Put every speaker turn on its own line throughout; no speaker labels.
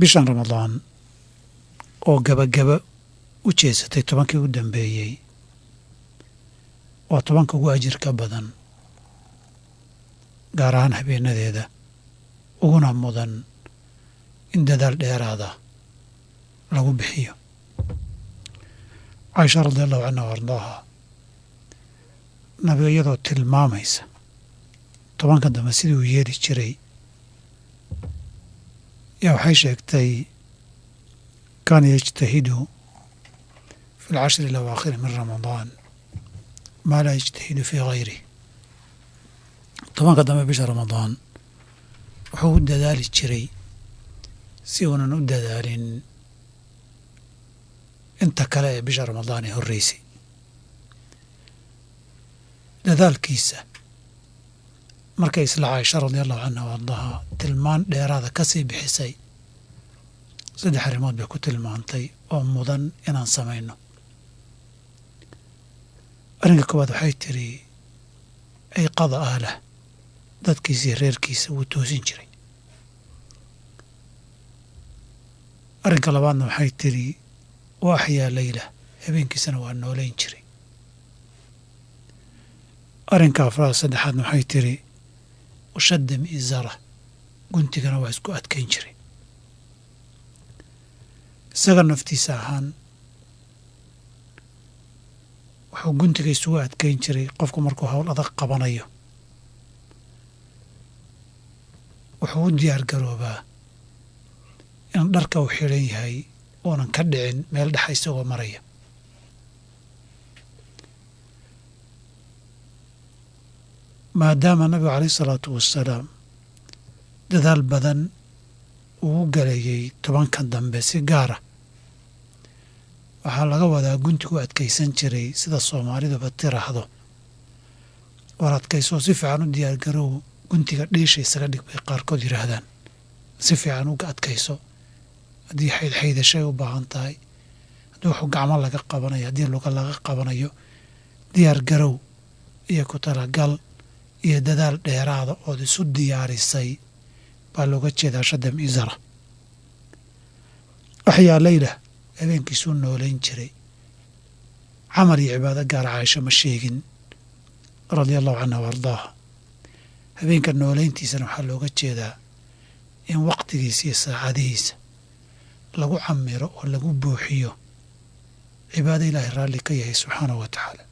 bishan ramadaan oo gabagaba u jeesatay tobankii u dambeeyey waa tobanka ugu ajirka badan gaar ahaan habeenadeeda uguna mudan in dadaal dheeraada lagu bixiyo. Caaisha radiallahu canha wa ardaaha nabiga iyadoo tilmaamaysa tobanka dambe sidii uu yeeli jiray yaa waxay sheegtay kaana yajtahidu fi alcashri alawaakhiri min ramadaan maa laa yajtahidu fii gayrih. tobanka dambe bisha ramadaan wuxuu u dadaali jiray si uunan u dadaalin inta kale ee bisha ramadaan ee horreysay. dadaalkiisa markay isla Caaisha radiallahu canha wa ardaaha tilmaan dheeraada ka sii bixisay 3 arrimood bay ku tilmaantay oo mudan inaan samayno. arrinka koowaad waxay tiri ayqada ahlah, dadkiisii reerkiisa wuu toosin jiray. arrinka labaadna waxay tiri wa axyaa leylah, habeenkiisana waa noolayn jiray. arrinka afraad saddexaadna waxay tiri ushadda mi'zara, guntigana waa isku adkayn jiray. isaga naftiisa ahaan wuxuu guntiga isugu adkayn jiray qofku markuu hawl adag qabanayo wuxuu u diyaar garoobaa in dharka uu xidhan yahay uunan ka dhicin meel dhexa isagoo maraya. maadaama nabigu calayhi salaatu wassalaam dadaal badan uu u galayay tobankan dambe si gaara waxaa laga wadaa guntigu adkaysan jiray sida soomaaliduba tiraahdo war adkaysoo si fiican u diyaargarow guntiga dhiisha isaga dhig bay qaarkood yidhaahdaan. si fiican uga adkayso haddii xaydxaydashay u baahan tahay, haddii wuxuu gacmo laga qabanayo, haddii luga laga qabanayo, diyaargarow iyo ku talagal iyo dadaal dheeraada ood isu diyaarisay baa looga jeedaa shadda mi'zara. axyaa leylah, habeenkiisuu noolayn jiray. camal iyo cibaado gaara Caaisha ma sheegin radiallahu canha wa ardaaha. habeenka noolayntiisana waxaa looga jeedaa in waqtigiisa iyo saacadihiisa lagu camiro oo lagu buuxiyo cibaado ilaahay raalli ka yahay subxaanahu wa tacaala.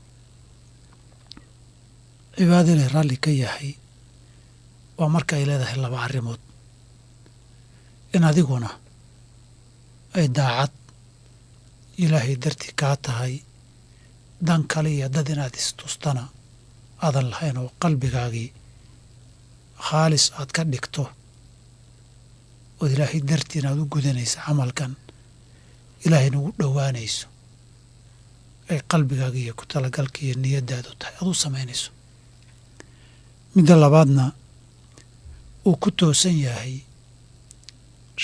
cibaado ilaahay raalli ka yahay waa marka ay leedahay 2 arrimood: in adiguna ay daacad ilaahay dartii kaa tahay, dan kale iyo dad inaad istustana aadan lahayn oo qalbigaagii khaalis aad ka dhigto ood ilaahay dartii inaad u gudanaysa camalkan ilaahayna ugu dhowaanayso ay qalbigaaga iyo ku talagalka iyo niyaddaadu tahay aad u samaynayso. midda labaadna uu ku toosan yahay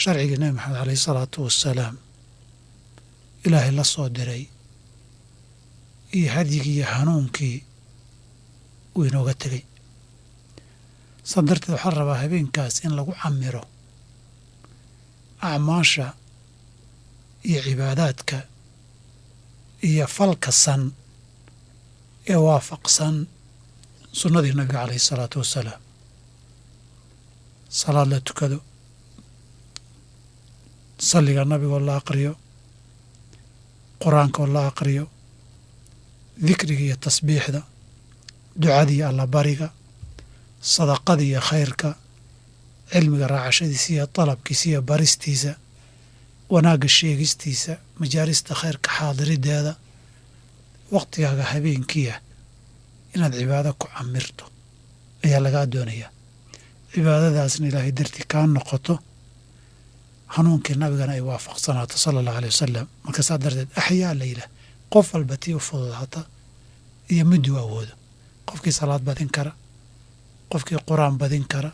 sharcigii nebi maxamed calayhi salaatu wassalaam ilaahay la soo diray iyo hadyigii iyo hanuunkii uu inooga tegey. saa darteed waxaa rabaa habeenkaas in lagu camiro acmaasha iyo cibaadaadka iyo falka san ee waafaqsan sunnadii nabiga calayhi salaatu wassalaam. salaad la tukado, salliga nabigoo la aqriyo, qur-aankaoo la aqriyo, dikriga iyo tasbiixda, ducada iyo allabariga, sadaqada iyo khayrka, cilmiga raacashadiisa iyo dalabkiisa iyo baristiisa, wanaagga sheegistiisa, majaalista khayrka xaadirideeda, waqtigaaga habeenkiia inaad cibaado ku camirto ayaa lagaa doonayaa. cibaadadaasna ilaahay dartii kaa noqoto, hanuunkii nabigana ay waafaqsanaato sala allahu aleyh wasalam. marka saa darteed axyaa leylah, qof walba tii u fududaata iyo miduu awoodo. qofkii salaad badin kara, qofkii qur-aan badin kara,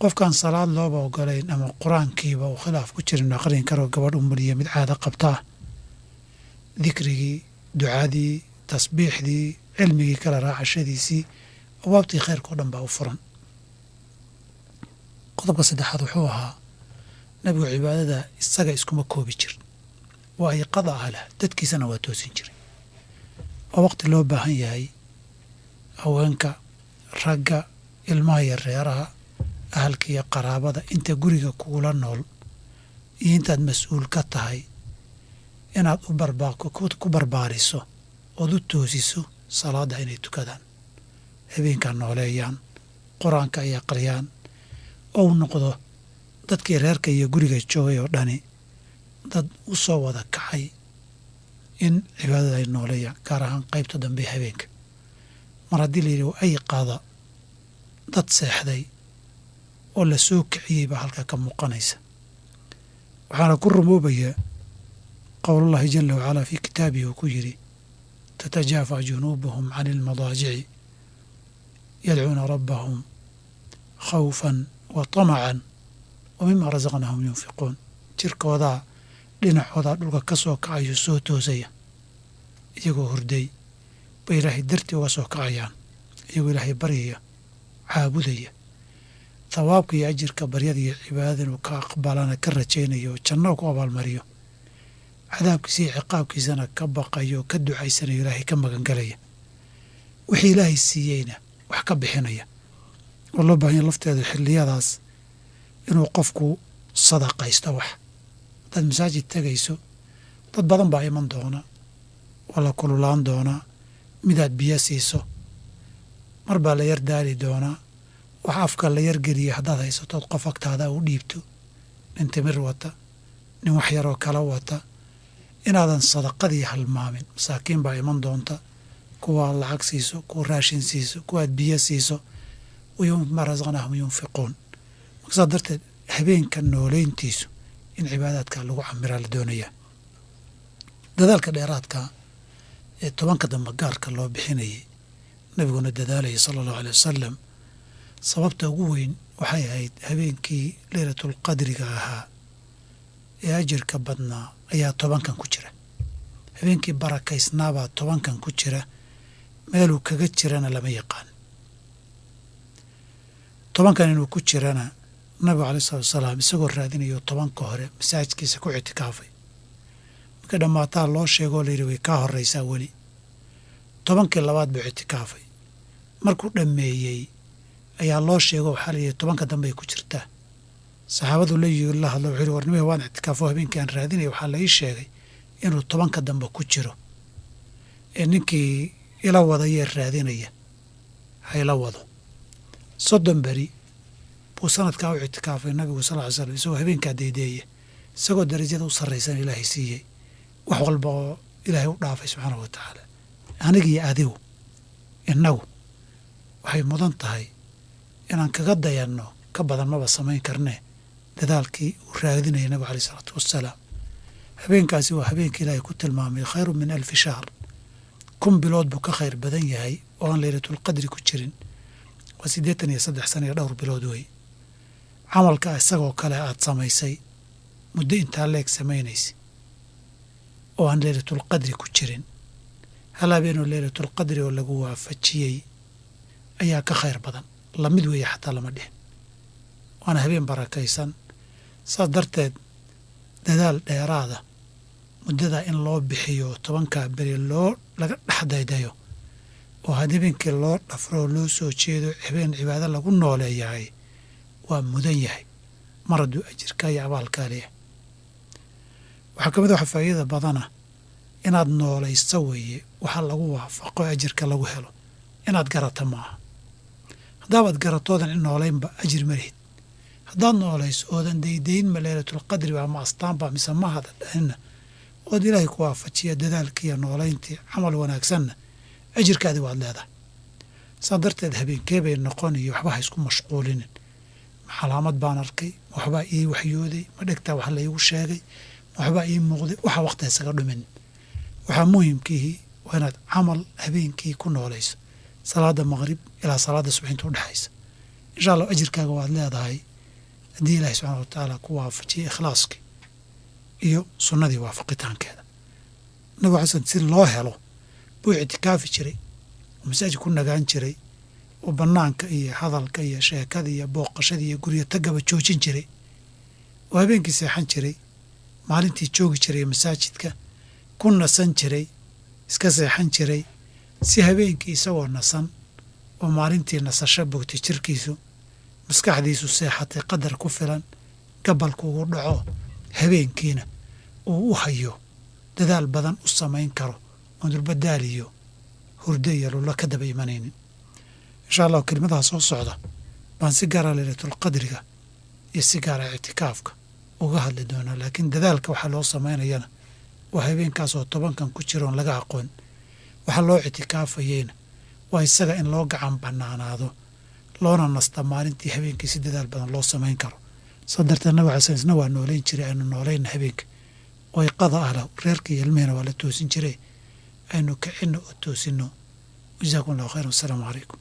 qofkaan salaad looba ogolayn ama qur-aankiiba uu khilaaf ku jirin aqrin karo, gabadh umuliya mid caado qabtaa, dikrigii, ducadii, tasbiixdii, cilmigii kala raacashadiisii, awaabtii khayrka o dhan baa u furan. qodobka saddexaad wuxuu ahaa nabigu cibaadada isaga iskuma koobi jirin waa ayqada ahlah dadkiisana waa toosin jiray waa waqti loo baahan yahay haweenka ragga ilmaha iyo reeraha ahalka iyo qaraabada inta guriga kugula nool iyo intaad mas-uul ka tahay inaad ku barbaariso ood u toosiso salaadda inay tukadaan habeenkaa nooleeyaan qur-aanka ay aqriyaan ou noqdo dadkii reerka iyo guriga joogay oo dhani dad u soo wada kacay in cibaadada ay nooleeyaan gaar ahaan qaybta dambe habeenka mar haddii la yidhi ay qaada dad seexday oo la soo kiciyey baa halkaa ka muuqanaysa waxaana ku rumoobaya qowlullahi jala wacalaa fii kitaabihi uu ku yidhi tatajaafa junuubuhum cani ilmadaajici yadcuuna rabbahum khawfan wa tamacan wa mima rasaqnaahum yunfiquun jirkoodaa dhinacoodaa dhulka ka soo kacayo soo toosaya iyagoo hurday bay ilaahay dartii uga soo kacayaan iyagoo ilaahay baryaya caabudaya thawaabka iyo ajirka baryada iyo cibaadada inuu ka aqbalana ka rajaynayo oo janno ku abaalmariyo cadaabkiisa iyo ciqaabkiisana ka baqayo oo ka ducaysanayo ilaahay ka magangelaya wixii ilaahay siiyeyna wax ka bixinaya oo loo baahanya lafteeda xilliyadaas inuu qofku sadaqaysto wax haddaad masaajid tegayso dad badan baa iman doona waa la kululaan doonaa midaad biyo siiso mar baa la yar daali doonaa wax afka la yargeliya haddaad haysatood qof agtaada u dhiibto nin timir wata nin wax yaroo kala wata inaadan sadaqadii halmaamin masaakiin baa iman doonta kuwaad lacag siiso kuwa raashin siiso kuwaad biyo siiso wayuma rasaqnaahum yunfiquun marka saa darteed habeenka nooleyntiisu in cibaadaadka lagu camiraa la doonayaa dadaalka dheeraadka ee tobanka dambe gaarka loo bixinayay nabiguna dadaalayay sala allahu aley wasalam sababta ugu weyn waxay ahayd habeenkii leylatulqadriga ahaa ee ajirka badnaa ayaa tobankan ku jira habeenkii barakaysnaabaa tobankan ku jira meeluu kaga jirana lama yaqaan tobankan inuu ku jirana nabigu alai salatu wasalaam isagoo raadinayo tobanka hore masaajidkiisa ku ictikaafay marka dhammaataa loo sheegoo layidhi way kaa horraysaa weli tobankii labaad buu ictikaafay markuu dhammeeyey ayaa loo sheego waxaa la yidhi tobanka dambey ku jirtaa saxaabadu la hadlo wuxuu yidhi warnimihii waan ictikaafo habeenkii aan raadinaya waxaa la ii sheegay inuu tobanka dambe ku jiro ee ninkii ila wadayee raadinaya hayla wado 30 beri buu sanadkaa u ictikaafay nabigu sal ly slam isagoo habeenkaa daydeeya isagoo darajada u sarraysan ilaahay siiyey wax walba oo ilaahay u dhaafay subxaanahu wa tacaala anigii adigu innagu waxay mudan tahay inaan kaga dayanno ka badan maba samayn karnee dadaalkii uu raadinaya nabigu aleyh isalaatu wassalaam habeenkaasi waa habeenka ilaahay ku tilmaamay khayru min 1000 shahr 1000 bilood buu ka khayr badan yahay oo aan laylatulqadri ku jirin waa 83 sano iyo dhowr bilood wey camalka isagoo kale aad samaysay muddo intaa leeg samaynaysa oo aan leylatulqadri ku jirin hal habeenoo leylatulqadri oo lagu waafajiyey ayaa ka khayr badan lamid weeye xataa lama dhihin waana habeen barakaysan saas darteed dadaal dheeraada muddadaa in loo bixiyo tobankaa beri laga dhexdaydayo oo habeenkii loo dhafroo loo soo jeedo habeen cibaado lagu nooleeyahay waa mudan yahay mar hadduu ajirka iyo abaalkaa leeyahay waxaa ka mid a waxa faa'iida badana inaad noolayso weeye waxa lagu waafaqo ajirka lagu helo inaad garata maaha haddaabaad garatoodan in noolaynba ajir ma lihid haddaad noolayso oodan daydayn ma leylatulqadri baa ma astaanba mise ma hada dhahinna ood ilaahay ku waafajiya dadaalkiiyo noolayntii camal wanaagsanna ajirkaadii waad leedahay saa darteed habeenkee bay noqon iyo waxba ha isku mashquulinin ma calaamad baan arkay ma waxbaa ii waxyooday ma dhegtaa wax laygu sheegay ma waxbaa ii muuqday waxa waqti isaga dhumin waxaa muhimkiihii waa inaad camal habeenkii ku noolayso salaada maqrib ilaa salaada subaxinta udhexaysa insha allah ajirkaaga waad leedahay haddii ilaahi subxana wa tacaala ku waafajiyay ikhlaaskii iyo sunnadii waafaqitaankeeda nabigu xasan si loo helo buu ictikaafi jiray oo masaajid ku nagaan jiray oo bannaanka iyo hadalka iyo sheekada iyo booqashada iyo guryo tagaba joojin jiray oo habeenkii seexan jiray maalintii joogi jiray masaajidka ku nasan jiray iska seexan jiray si habeenkii isagoo nasan oo maalintii nasasho bogtay jirkiisu maskaxdiisu seexatay qadar ku filan gabalku ugu dhaco habeenkiina uu u hayo dadaal badan u samayn karo oon durbadaal iyo hurdo iyo lulo ka daba imanaynin insha allah kelimadaha soo socda baan si gaara laylatulqadriga iyo si gaara ictikaafka uga hadli doonaa laakiin dadaalka waxaa loo samaynayana waa habeenkaasoo 10 ku jiroon laga aqoon waxaa loo ictikaafayeyna waa isaga in loo gacan bannaanaado loona nasta maalintii habeenkii si dadaal badan loo samayn karo soo darteed nabiga xasan isna waa noolayn jiray aynu noolayna habeenka way qada ahla reerkii ilmihina waa la toosin jiray aynu kicino oo toosino jazaakum allahu khayran wasalaamu calaykum